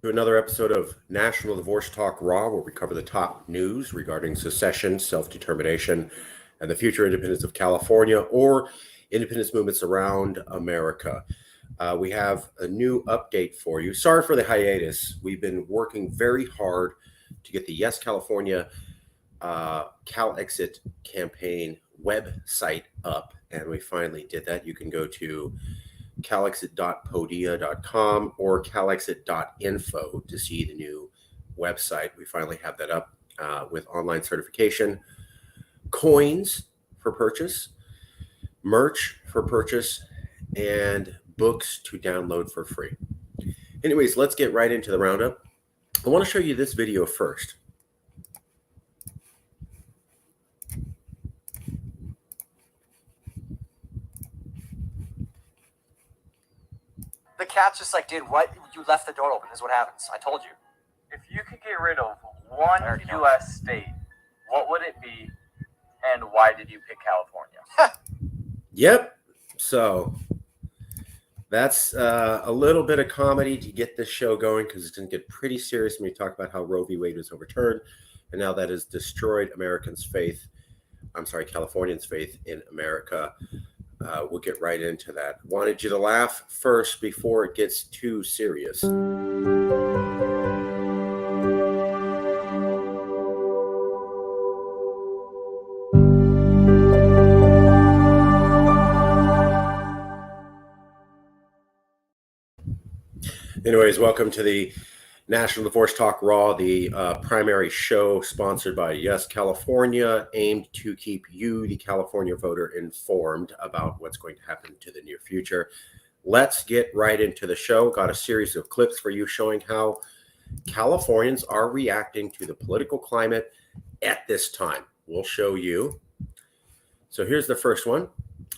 To another episode of National Divorce Talk Raw, where we cover the top news regarding secession, self-determination, and the future independence of California or independence movements around America. We have a new update for you. Sorry for the hiatus. We've been working very hard to get the Yes California CalExit campaign website up, and we finally did that. You can go to calexit.podia.com or calexit.info to see the new website. We finally have that up with online certification, coins for purchase, merch for purchase, and books to download for free. Anyways, let's get right into the roundup. I want to show you this video first. The cat's just like, dude, what? You left the door open. This is what happens. I told you. If you could get rid of one U.S. state, what would it be, and why did you pick California? Yep. So that's a little bit of comedy to get this show going, because it's going to get pretty serious when we talk about how Roe v. Wade was overturned, and now that has destroyed Californians' faith in America. We'll get right into that. Wanted you to laugh first before it gets too serious. Anyways, welcome to the National Divorce Talk Raw, the primary show sponsored by Yes California, aimed to keep you, the California voter, informed about what's going to happen to the near future. Let's get right into the show. Got a series of clips for you showing how Californians are reacting to the political climate at this time. We'll show you. So here's the first one.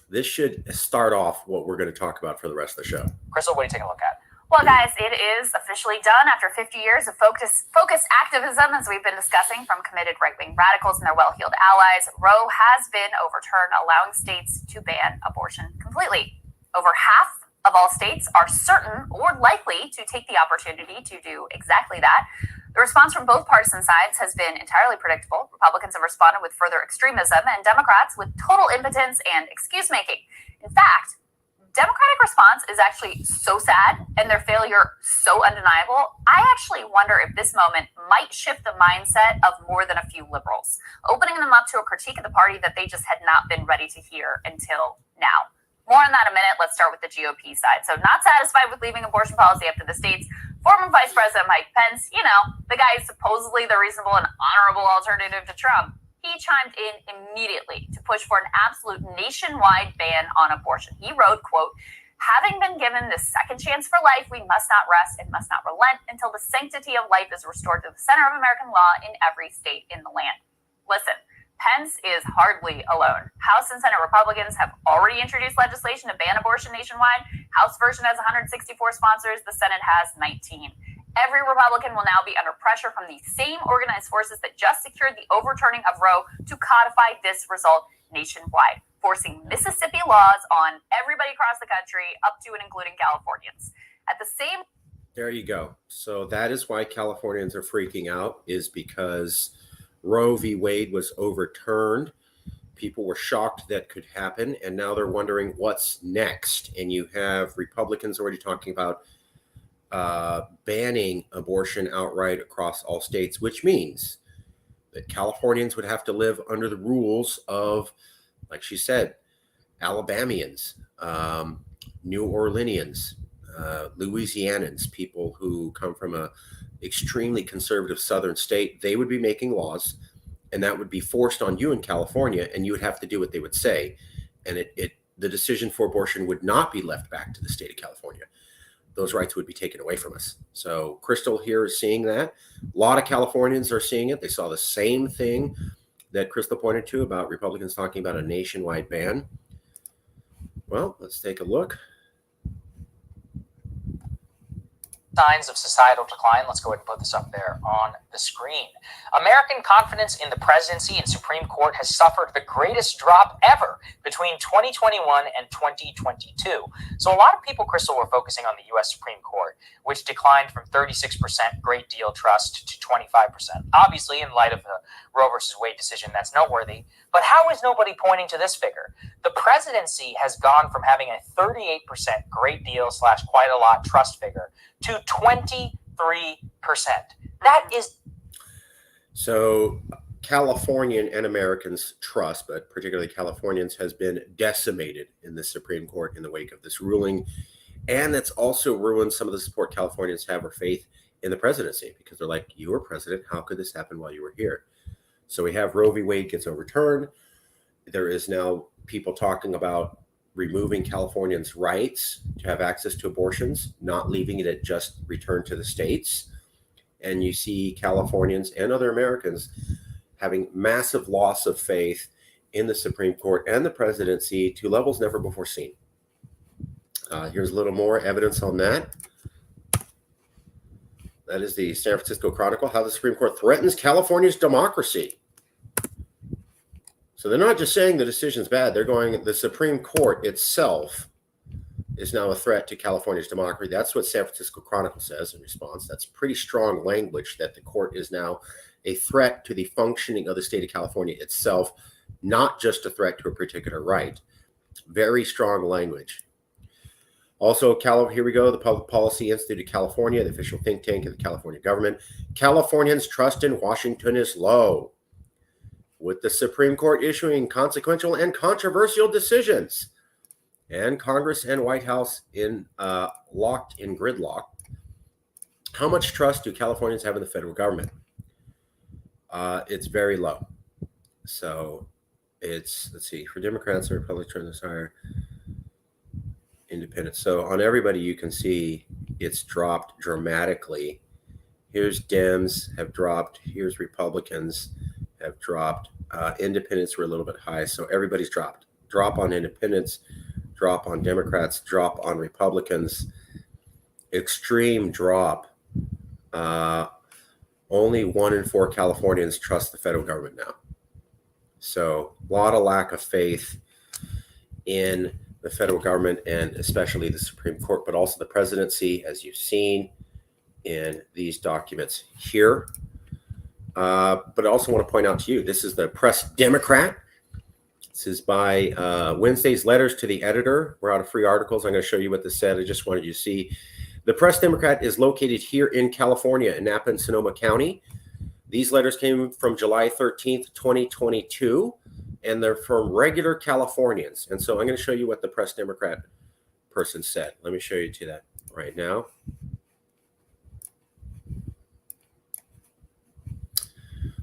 This should start off what we're going to talk about for the rest of the show. Crystal, what are you taking a look at? Well, guys, it is officially done after 50 years of focused activism, as we've been discussing, from committed right-wing radicals and their well-heeled allies. Roe has been overturned, allowing states to ban abortion completely. Over half of all states are certain or likely to take the opportunity to do exactly that. The response from both partisan sides has been entirely predictable. Republicans have responded with further extremism, and Democrats with total impotence and excuse-making. In fact, Democratic response is actually so sad and their failure so undeniable. I actually wonder if this moment might shift the mindset of more than a few liberals, opening them up to a critique of the party that they just had not been ready to hear until now. More on that in a minute. Let's start with the GOP side. So not satisfied with leaving abortion policy up to the states, former Vice President Mike Pence, the guy is supposedly the reasonable and honorable alternative to Trump, he chimed in immediately to push for an absolute nationwide ban on abortion. He wrote, quote, "Having been given this second chance for life, we must not rest and must not relent until the sanctity of life is restored to the center of American law in every state in the land." Listen, Pence is hardly alone. House and Senate Republicans have already introduced legislation to ban abortion nationwide. House version has 164 sponsors. The Senate has 19. Every Republican will now be under pressure from the same organized forces that just secured the overturning of Roe to codify this result nationwide, forcing Mississippi laws on everybody across the country, up to and including Californians. At the same... There you go. So that is why Californians are freaking out, is because Roe v. Wade was overturned. People were shocked that could happen, and now they're wondering what's next. And you have Republicans already talking about banning abortion outright across all states, which means that Californians would have to live under the rules of, like she said, Alabamians, New Orleanians, Louisianans, people who come from a extremely conservative southern state. They would be making laws, and that would be forced on you in California, and you would have to do what they would say. And the decision for abortion would not be left back to the state of California. Those rights would be taken away from us. So Crystal here is seeing that. A lot of Californians are seeing it. They saw the same thing that Crystal pointed to about Republicans talking about a nationwide ban. Well, let's take a look. signs of societal decline. Let's go ahead and put this up there on the screen. American confidence in the presidency and Supreme Court has suffered the greatest drop ever between 2021 and 2022. So a lot of people, Crystal, were focusing on the U.S. Supreme Court, which declined from 36% great deal trust to 25%. Obviously, in light of the Roe versus Wade decision, that's noteworthy. But how is nobody pointing to this figure? The presidency has gone from having a 38% great deal / quite a lot trust figure to 23%. That is. So Californian and Americans' trust, but particularly Californians, has been decimated in the Supreme Court in the wake of this ruling. And that's also ruined some of the support Californians have or faith in the presidency, because they're like, you were president. How could this happen while you were here? So we have Roe v. Wade gets overturned. There is now people talking about removing Californians' rights to have access to abortions, not leaving it at just return to the states. And you see Californians and other Americans having massive loss of faith in the Supreme Court and the presidency to levels never before seen. Here's a little more evidence on that. That is the San Francisco Chronicle, how the Supreme Court threatens California's democracy. So they're not just saying the decision's bad. They're going, the Supreme Court itself is now a threat to California's democracy. That's what San Francisco Chronicle says in response. That's pretty strong language, that the court is now a threat to the functioning of the state of California itself, not just a threat to a particular right. Very strong language. Also, here we go, the Public Policy Institute of California, the official think tank of the California government. Californians' trust in Washington is low, with the Supreme Court issuing consequential and controversial decisions, and Congress and White House locked in gridlock. How much trust do Californians have in the federal government? It's very low. So it's, let's see, for Democrats and Republicans, turn this higher. Independent. So on everybody, you can see it's dropped dramatically. Here's Dems have dropped. Here's Republicans have dropped. Independents were a little bit high. So everybody's dropped. Drop on independents, drop on Democrats, drop on Republicans. Extreme drop. Only 1 in 4 Californians trust the federal government now. So a lot of lack of faith in the federal government, and especially the Supreme Court, but also the presidency, as you've seen in these documents here. But I also want to point out to you, this is the Press Democrat. This is by Wednesday's letters to the editor. We're out of free articles. I'm going to show you what this said. I just wanted you to see. The Press Democrat is located here in California, in Napa and Sonoma County. These letters came from July 13th, 2022. And they're from regular Californians. And so I'm going to show you what the Press Democrat person said. Let me show you to that right now.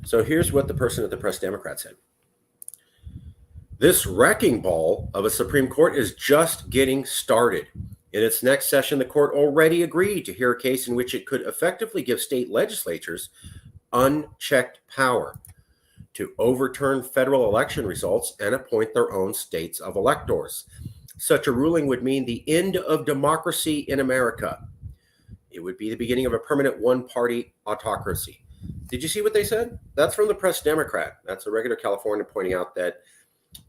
So here's what the person at the Press Democrat said. This wrecking ball of a Supreme Court is just getting started. In its next session, the court already agreed to hear a case in which it could effectively give state legislatures unchecked power to overturn federal election results and appoint their own states of electors. Such a ruling would mean the end of democracy in America. It would be the beginning of a permanent one-party autocracy. Did you see what they said? That's from the Press Democrat. That's a regular Californian pointing out that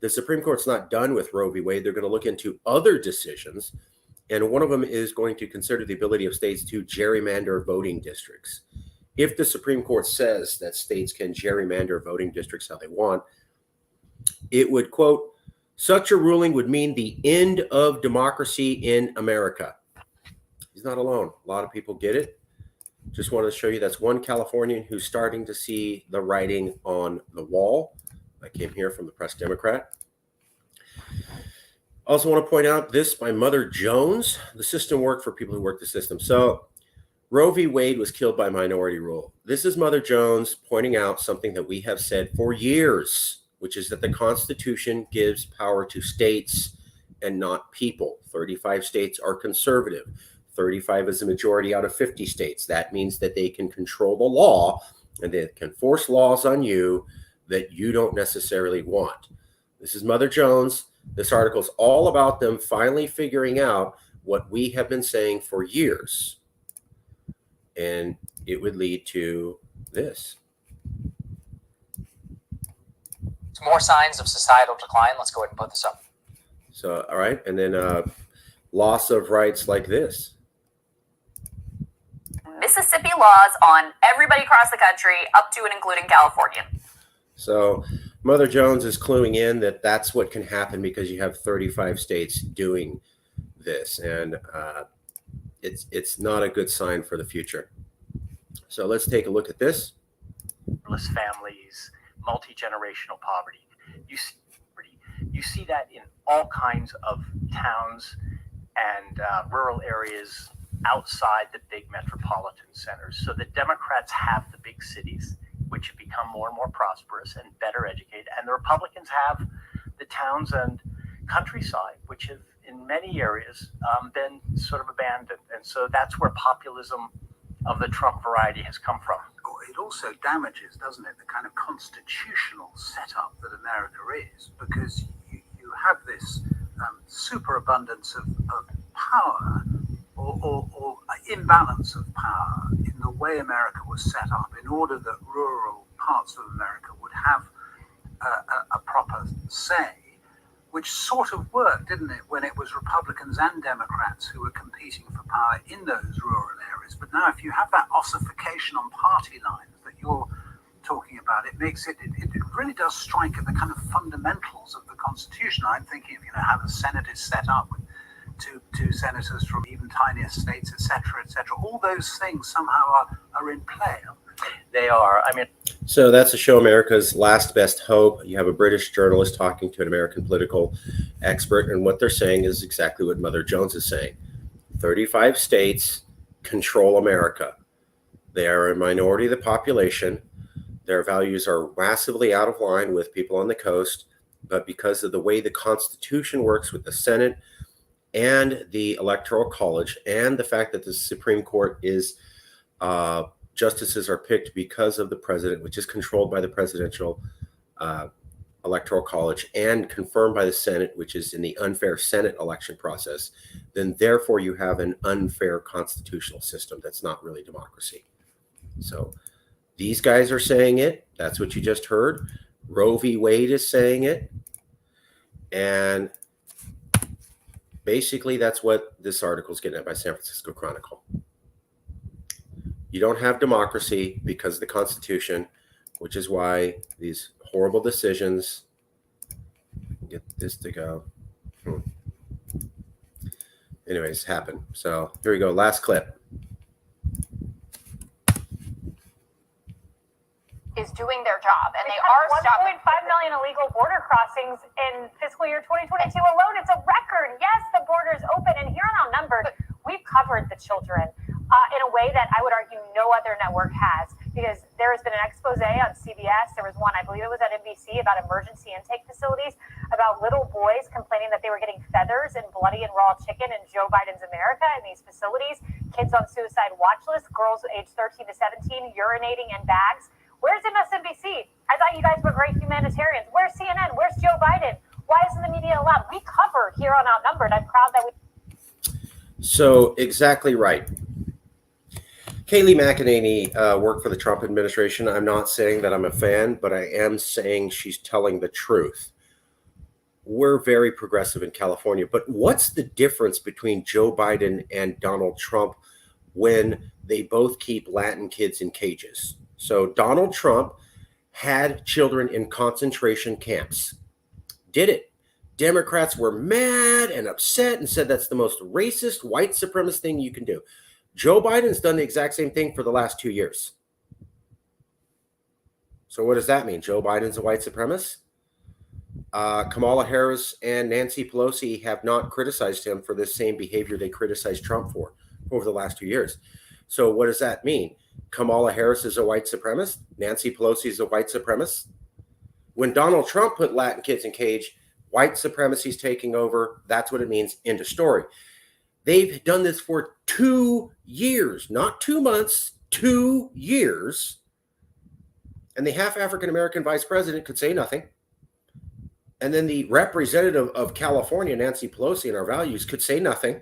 the Supreme Court's not done with Roe v. Wade. They're going to look into other decisions, and one of them is going to consider the ability of states to gerrymander voting districts. If the Supreme Court says that states can gerrymander voting districts how they want, it would, quote, such a ruling would mean the end of democracy in America. He's not alone. A lot of people get it. Just wanted to show you that's one Californian who's starting to see the writing on the wall. I came here from the Press Democrat. Also want to point out this by Mother Jones. The system worked for people who work the system. So Roe v. Wade was killed by minority rule. This is Mother Jones pointing out something that we have said for years, which is that the Constitution gives power to states and not people. 35 states are conservative. 35 is a majority out of 50 states. That means that they can control the law and they can force laws on you that you don't necessarily want. This is Mother Jones. This article is all about them finally figuring out what we have been saying for years. and it would lead to this. Some more signs of societal decline. Let's go ahead and put this up. So, all right. And then loss of rights like this. Mississippi laws on everybody across the country, up to and including California. So Mother Jones is cluing in that that's what can happen because you have 35 states doing this. And it's not a good sign for the future. So let's take a look at this. Families, multi-generational poverty. You see that in all kinds of towns and rural areas outside the big metropolitan centers. So the Democrats have the big cities, which have become more and more prosperous and better educated, and the Republicans have the towns and countryside, which have in many areas been sort of abandoned. And so that's where populism of the Trump variety has come from. It also damages, doesn't it, the kind of constitutional setup that America is, because you have this superabundance of power or imbalance of power in the way America was set up in order that rural parts of America would have a proper say, which sort of worked, didn't it, when it was Republicans and Democrats who were competing for power in those rural areas. But now if you have that ossification on party lines that you're talking about, it makes it really does strike at the kind of fundamentals of the Constitution. I'm thinking of, how the Senate is set up with two senators from even tinier states, et cetera, et cetera. All those things somehow are in play. They are. So that's the show America's Last Best Hope. You have a British journalist talking to an American political expert, and what they're saying is exactly what Mother Jones is saying. 35 states control America. They are a minority of the population. Their values are massively out of line with people on the coast, but because of the way the Constitution works with the Senate and the Electoral College, and the fact that the Supreme Court is justices are picked because of the president, which is controlled by the presidential Electoral College and confirmed by the Senate, which is in the unfair Senate election process, then therefore you have an unfair constitutional system that's not really democracy. So these guys are saying it. That's what you just heard. Roe v. Wade is saying it. And basically that's what this article is getting at by San Francisco Chronicle. You don't have democracy because of the Constitution, which is why these horrible decisions, get this to go. Anyways, happen. So here we go. Last clip. Is doing their job, and they are stopping 1.5 million illegal border crossings in fiscal year 2022 alone. It's a record. Yes, the border is open, and here on Outnumbered, we've covered the children in a way that I would argue no other network has, because there has been an expose on CBS. There was one, I believe it was at NBC, about emergency intake facilities, about little boys complaining that they were getting feathers and bloody and raw chicken in Joe Biden's America in these facilities, kids on suicide watch lists, girls aged 13 to 17 urinating in bags. Where's MSNBC? I thought you guys were great humanitarians. Where's CNN? Where's Joe Biden? Why isn't the media allowed? We covered here on Outnumbered. I'm proud that we... So exactly right. Kayleigh McEnany worked for the Trump administration. I'm not saying that I'm a fan, but I am saying she's telling the truth. We're very progressive in California, but what's the difference between Joe Biden and Donald Trump when they both keep Latin kids in cages? So Donald Trump had children in concentration camps. Did it. Democrats were mad and upset and said that's the most racist, white supremacist thing you can do. Joe Biden's done the exact same thing for the last 2 years. So what does that mean? Joe Biden's a white supremacist? Kamala Harris and Nancy Pelosi have not criticized him for this same behavior they criticized Trump for over the last 2 years. So what does that mean? Kamala Harris is a white supremacist. Nancy Pelosi is a white supremacist. When Donald Trump put Latin kids in cage, white supremacy is taking over. That's what it means. End of story. They've done this for 2 years, not 2 months, 2 years. And the half African-American vice president could say nothing. And then the representative of California, Nancy Pelosi, and our values could say nothing.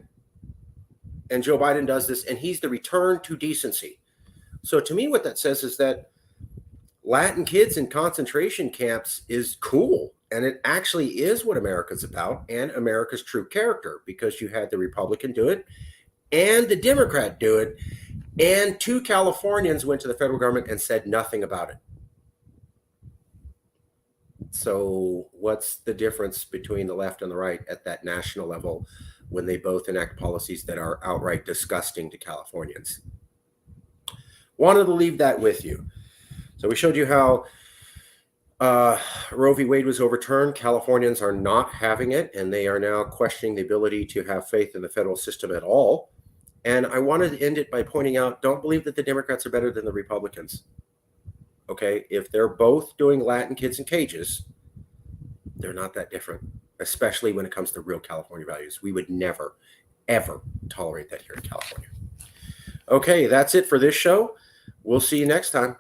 And Joe Biden does this, and he's the return to decency. So to me, what that says is that Latin kids in concentration camps is cool. And it actually is what America's about and America's true character, because you had the Republican do it and the Democrat do it. And 2 Californians went to the federal government and said nothing about it. So what's the difference between the left and the right at that national level when they both enact policies that are outright disgusting to Californians? Wanted to leave that with you. So we showed you how Roe v. Wade was overturned. Californians are not having it, and they are now questioning the ability to have faith in the federal system at all. And I wanted to end it by pointing out, don't believe that the Democrats are better than the Republicans. Okay, if they're both doing Latin kids in cages, they're not that different, especially when it comes to real California values. We would never, ever tolerate that here in California. Okay, that's it for this show. We'll see you next time.